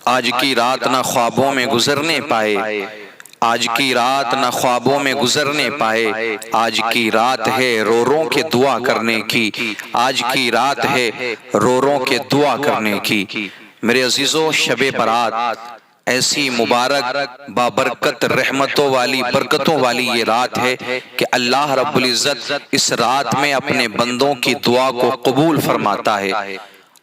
آج کی رات نہ خوابوں میں گزرنے پائے، آج کی رات نہ خوابوں میں گزرنے پائے، آج کی رات ہے رو رو کے دعا کرنے کی، آج کی رات ہے رو رو کے دعا کرنے کی۔ میرے عزیزو، شب برات ایسی مبارک بابرکت رحمتوں والی برکتوں والی یہ رات ہے کہ اللہ رب العزت اس رات میں اپنے بندوں کی دعا کو قبول فرماتا ہے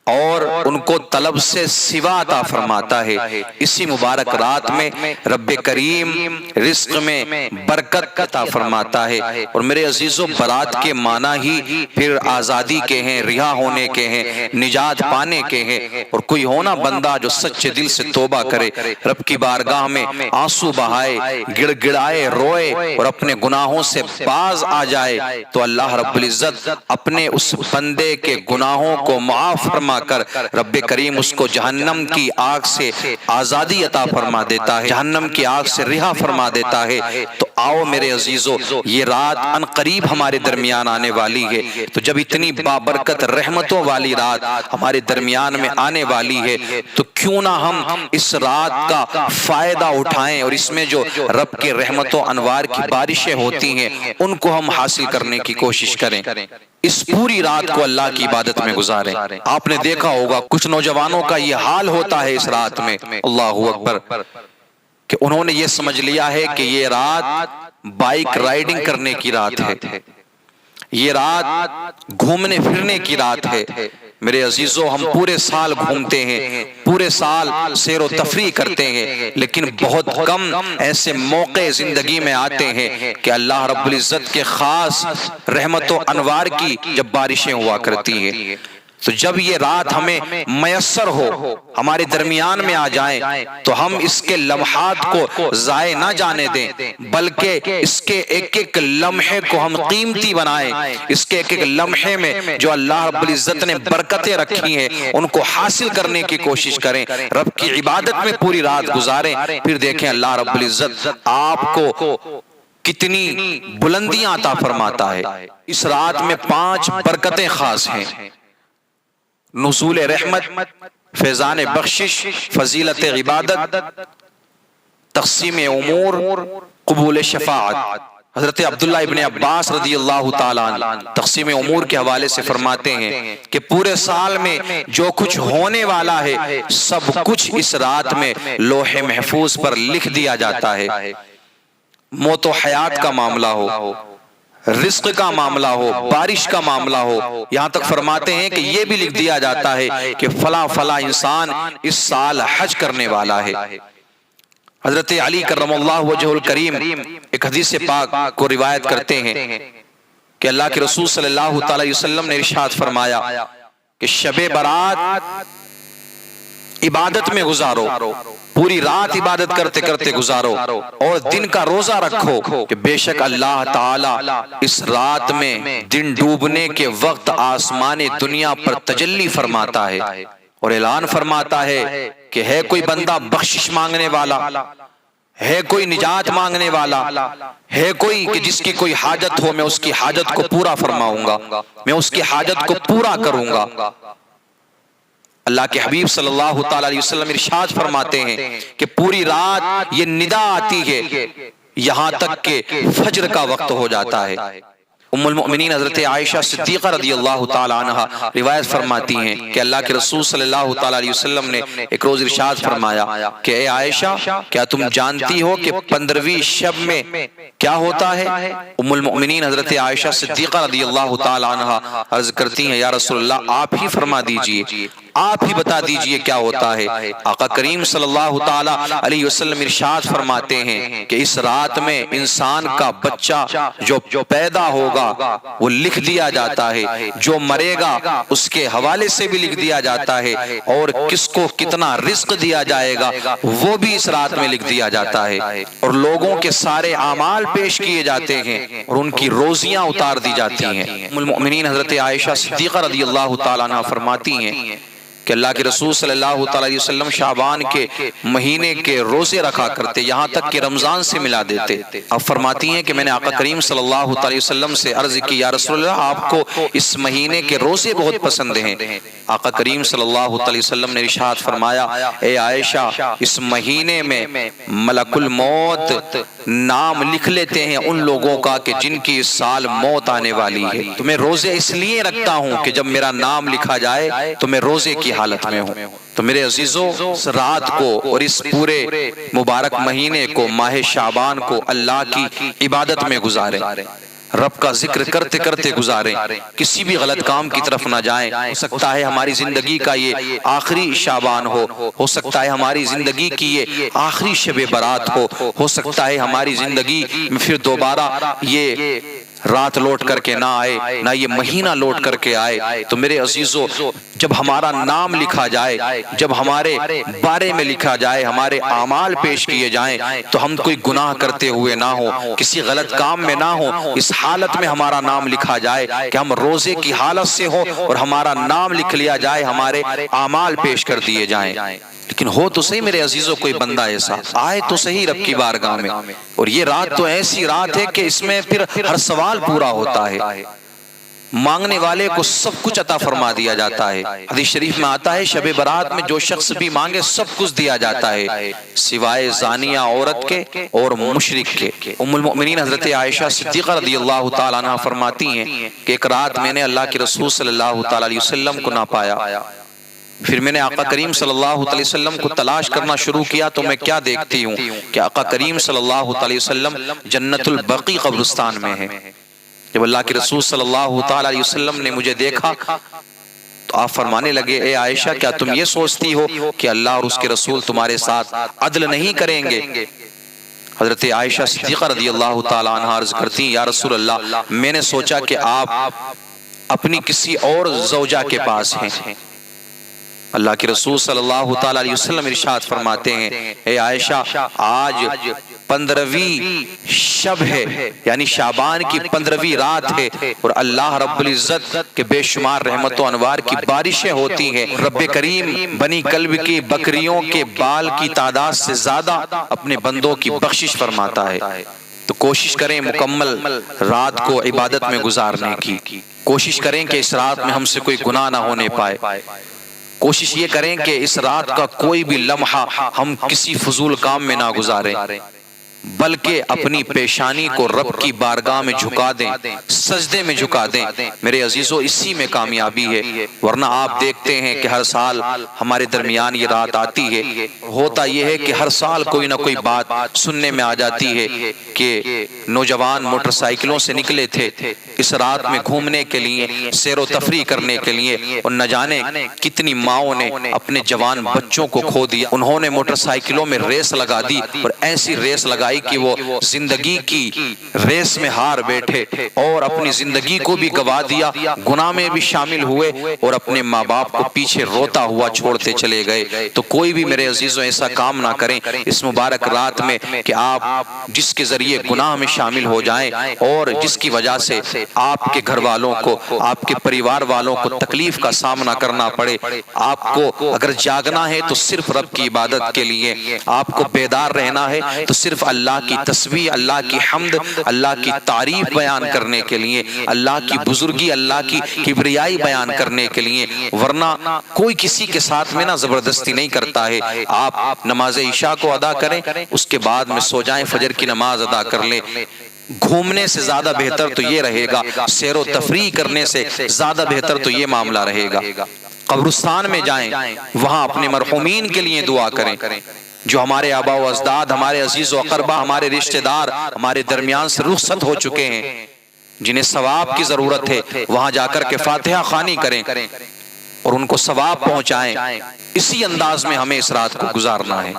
اور ان کو طلب سے سوا عطا فرماتا ہے۔ اسی مبارک رات میں رب کریم رزق میں برکت عطا فرماتا ہے۔ اور میرے عزیزو، برات کے معنی ہی پھر آزادی کے ہیں، رہا ہونے کے ہیں، نجات پانے کے ہیں۔ اور کوئی ہونا بندہ جو سچے دل سے توبہ کرے، رب کی بارگاہ میں آنسو بہائے، گڑ گڑائے، روئے اور اپنے گناہوں سے باز آ جائے تو اللہ رب العزت اپنے اس بندے کے گناہوں کو معاف فرما کر رب کریم اس کو جہنم کی آگ سے آزادی عطا فرما دیتا ہے، جہنم کی آگ سے رہا فرما دیتا ہے۔ تو آؤ میرے عزیزو، یہ رات ان قریب ہمارے درمیان آنے والی ہے، تو جب اتنی بابرکت رحمتوں والی رات ہمارے درمیان میں آنے والی ہے تو کیوں نہ ہم اس رات کا فائدہ اٹھائیں اور اس میں جو رب کے رحمتوں انوار کی بارشیں ہوتی ہیں ان کو ہم حاصل کرنے کی کوشش کریں، اس پوری رات کو اللہ کی عبادت میں گزاریں۔ آپ نے دیکھا ہوگا کچھ نوجوانوں کا یہ حال ہوتا ہے اس رات میں، اللہ اکبر، کہ انہوں نے یہ سمجھ لیا ہے کہ یہ رات بائک رائیڈنگ کرنے کی رات ہے، یہ رات گھومنے پھرنے کی رات ہے۔ میرے عزیزو، ہم پورے سال گھومتے ہیں، پورے سال سیر و تفریح کرتے ہیں، لیکن بہت کم ایسے موقع زندگی میں آتے ہیں کہ اللہ رب العزت کے خاص رحمت و انوار کی جب بارشیں ہوا کرتی ہیں۔ تو جب یہ رات ہمیں میسر ہو، ہمارے درمیان میں آ جائیں تو ہم اس کے لمحات کو ضائع نہ جانے دیں، بلکہ اس کے ایک ایک لمحے کو ہم قیمتی بنائیں، اس کے ایک ایک لمحے میں جو اللہ رب العزت نے برکتیں رکھی ہیں ان کو حاصل کرنے کی کوشش کریں، رب کی عبادت میں پوری رات گزاریں۔ پھر دیکھیں اللہ رب العزت آپ کو کتنی بلندیاں عطا فرماتا ہے۔ اس رات میں 5 برکتیں خاص ہیں: نزول رحمت، فیضان بخشش، فضیلت عبادت، تقسیم امور، قبول شفاعت۔ حضرت عبداللہ ابن عباس رضی اللہ تعالیٰ عنہ تقسیم امور کے حوالے سے فرماتے ہیں کہ پورے سال میں جو کچھ ہونے والا ہے سب کچھ اس رات میں لوح محفوظ پر لکھ دیا جاتا ہے۔ موت و حیات کا معاملہ ہو، رزق کا معاملہ ہو، بارش کا معاملہ ہو، یہاں تک فرماتے ہیں کہ یہ بھی لکھ دیا جاتا ہے کہ فلاں فلاں انسان اس سال حج کرنے والا ہے۔ حضرت علی کرم اللہ وجہ الکریم ایک حدیث پاک کو روایت کرتے ہیں کہ اللہ کے رسول صلی اللہ تعالی وسلم نے ارشاد فرمایا کہ شب برات عبادت میں گزارو، پوری رات عبادت کرتے کرتے گزارو اور دن کا روزہ رکھو کہ بے شک اللہ تعالی اس رات میں دن ڈوبنے کے وقت آسمان دنیا پر تجلی فرماتا ہے اور اعلان فرماتا ہے کہ ہے کوئی بندہ بخشش مانگنے والا، ہے کوئی نجات مانگنے والا، ہے کوئی کہ جس کی کوئی حاجت ہو، میں اس کی حاجت کو پورا فرماؤں گا، میں اس کی حاجت کو پورا کروں گا۔ اللہ کے حبیب صلی اللہ تعالی علیہ وسلم ارشاد فرماتے ہیں کہ پوری رات یہ ندا آتی ہے یہاں تک کہ فجر کا وقت ہو جاتا ہے۔ ام المؤمنین حضرت عائشہ صدیقہ رضی اللہ تعالی عنہ روایت فرماتی ہیں کہ اللہ کے رسول صلی اللہ تعالی علیہ وسلم نے ایک روز ارشاد فرمایا کہ اے عائشہ، کیا تم جانتی ہو کہ 15ویں شب میں کیا ہوتا ہے؟ ام المؤمنین حضرت عائشہ صدیقہ رضی اللہ تعالی عنہ عرض کرتی ہیں یا رسول اللہ آپ ہی فرما دیجئے، آپ ہی بتا دیجئے کیا ہوتا ہے۔ آقا کریم صلی اللہ تعالی علیہ وسلم ارشاد فرماتے ہیں کہ اس رات میں انسان کا بچہ جو پیدا ہوگا وہ لکھ دیا جاتا ہے، جو مرے گا اس کے حوالے سے بھی لکھ دیا جاتا ہے، اور کس کو کتنا رزق دیا جائے گا وہ بھی اس رات میں لکھ دیا جاتا ہے، اور لوگوں کے سارے اعمال پیش کیے جاتے ہیں اور ان کی روزیاں اتار دی جاتی ہیں۔ ام المؤمنین حضرت عائشہ صدیقہ رضی اللہ تعالیٰ عنہ فرماتی ہیں کہ اللہ کے رسول صلی اللہ تعالی علیہ وسلم شعبان کے مہینے کے روزے رکھا کرتے، یہاں تک کہ رمضان سے ملا دیتے۔ اب فرماتی ہیں کہ میں نے آقا کریم صلی اللہ تعالی وسلم سے عرض کی، یا رسول اللہ آپ کو اس مہینے کے روزے بہت پسند ہیں۔ آقا کریم صلی اللہ تعالی وسلم نے ارشاد فرمایا، اے عائشہ اس مہینے میں ملک الموت نام لکھ لیتے ہیں ان لوگوں کا کہ جن کی اس سال موت آنے والی ہے۔ تو میں روزے اس لیے رکھتا ہوں کہ جب میرا نام لکھا جائے تو میں روزے کی حالت میں ہوں۔ تو میرے عزیزوں، رات کو اور اس پورے مبارک مہینے کو، ماہ شعبان کو اللہ کی عبادت میں گزاریں، رب کا ذکر کرتے کرتے گزاریں، کسی بھی غلط کام کی طرف نہ جائیں۔ ہو سکتا ہے ہماری زندگی کا یہ آخری شعبان ہو سکتا ہے ہماری زندگی کی یہ آخری شب برات ہو سکتا ہے ہماری زندگی میں پھر دوبارہ یہ رات لوٹ کر کے نہ آئے، نہ یہ مہینہ لوٹ کر کے آئے۔ تو میرے عزیزوں، جب ہمارا نام لکھا جائے، جب ہمارے بارے میں لکھا جائے، ہمارے اعمال پیش کیے جائیں، تو ہم کوئی گناہ کرتے ہوئے نہ ہو، کسی غلط کام میں نہ ہو، اس حالت میں ہمارا نام لکھا جائے کہ ہم روزے کی حالت سے ہو اور ہمارا نام لکھ لیا جائے، ہمارے اعمال پیش کر دیے جائیں۔ لیکن ہو تو صحیح میرے عزیزوں کوئی بندہ ایسا آئے تو صحیح رب کی بارگاہ میں، اور یہ رات تو ایسی رات ہے کہ اس میں پھر ہر سوال پورا ہوتا ہے، مانگنے والے کو سب کچھ عطا فرما دیا جاتا ہے۔ حدیث شریف میں آتا ہے شب برات میں جو شخص بھی مانگے سب کچھ دیا جاتا ہے سوائے زانیہ عورت کے اور مشرک کے۔ ام المؤمنین حضرت عائشہ صدیقہ رضی اللہ تعالیٰ عنہ فرماتی ہیں کہ ایک رات میں نے اللہ کے رسول صلی اللہ تعالیٰ علیہ وسلم کو نہ پایا، پھر میں نے آقا کریم صلی اللہ علیہ وسلم کو تلاش کرنا شروع کیا تو میں کیا دیکھتی ہوں کہ آقا کریم صلی اللہ علیہ وسلم جنت البقیع قبرستان میں ہے۔ جب اللہ کے رسول صلی اللہ علیہ وسلم نے مجھے دیکھا تو آپ فرمانے لگے، اے عائشہ کیا تم یہ سوچتی ہو کہ اللہ اور اس کے رسول تمہارے ساتھ عدل نہیں کریں گے؟ حضرت عائشہ صدیقہ رضی اللہ تعالیٰ عنہ عرض کرتی ہیں، یا رسول اللہ میں نے سوچا کہ آپ اپنی کسی اور زوجہ کے پاس ہیں۔ اللہ کے رسول صلی اللہ تعالیٰ علیہ وسلم ارشاد فرماتے ہیں، اے عائشہ آج 15ویں شب ہے، یعنی شعبان کی 15ویں رات ہے، اور اللہ رب العزت کے بے شمار رحمت و انوار کی بارشیں ہوتی ہیں۔ رب کریم بنی کلب کی بکریوں کے بال کی تعداد سے زیادہ اپنے بندوں کی بخشش فرماتا ہے۔ تو کوشش کریں مکمل رات کو عبادت میں گزارنے کی، کوشش کریں کہ اس رات میں ہم سے کوئی گناہ نہ ہونے پائے، کوشش یہ کریں کہ اس رات کا کوئی بھی لمحہ ہم کسی فضول کام میں نہ گزاریں، بلکہ اپنی پیشانی کو رب کی بارگاہ میں جھکا دیں، سجدے میں جھکا دیں۔ میرے عزیزوں اسی میں کامیابی ہے، ورنہ آپ دیکھتے ہیں کہ ہر سال ہمارے درمیان یہ رات آتی ہے، ہوتا یہ ہے کہ ہر سال کوئی نہ کوئی بات سننے میں آ جاتی ہے کہ نوجوان موٹر سائیکلوں سے نکلے تھے اس رات میں گھومنے کے لیے، سیر و تفریح کرنے کے لیے، اور نہ جانے کتنی ماؤں نے اپنے جوان بچوں کو کھو دیا۔ انہوں نے موٹر سائیکلوں میں ریس لگا دی اور ایسی ریس لگائی کہ وہ زندگی کی ریس میں ہار بیٹھے اور اپنی زندگی کو بھی گوا دیا، گناہ میں بھی شامل ہوئے اور اپنے ماں باپ کو پیچھے روتا ہوا چھوڑتے چلے گئے۔ تو کوئی بھی میرے عزیزوں ایسا کام نہ کریں اس مبارک رات میں کہ آپ جس کے ذریعے گناہ میں شامل ہو جائیں اور جس کی وجہ سے آپ کے گھر والوں کو، آپ کے پریوار والوں کو تکلیف کا سامنا کرنا پڑے۔ آپ کو اگر جاگنا ہے تو صرف رب کی عبادت کے لیے، آپ کو بیدار رہنا ہے تو صرف اللہ کی تسبیح، اللہ کی حمد، اللہ کی تعریف بیان کرنے کے لیے، اللہ کی بزرگی، اللہ کی کبریائی بیان کرنے کے لیے، ورنہ کوئی کسی کے ساتھ میں نہ زبردستی نہیں کرتا ہے۔ آپ نماز عشاء کو ادا کریں، اس کے بعد میں سو جائیں، فجر کی نماز ادا کر لیں۔ گھومنے سے زیادہ بہتر تو یہ رہے گا، سیر و تفریح کرنے سے زیادہ بہتر تو یہ معاملہ رہے گا۔ قبرستان میں جائیں، وہاں اپنے مرحومین کے لیے دعا کریں، جو ہمارے آبا و اجداد، ہمارے عزیز و اقربا، ہمارے رشتہ دار ہمارے درمیان سے رخصت ہو چکے ہیں، جنہیں ثواب کی ضرورت ہے، وہاں جا کر کے فاتحہ خوانی کریں اور ان کو ثواب پہنچائیں۔ اسی انداز میں ہمیں اس رات کو گزارنا ہے۔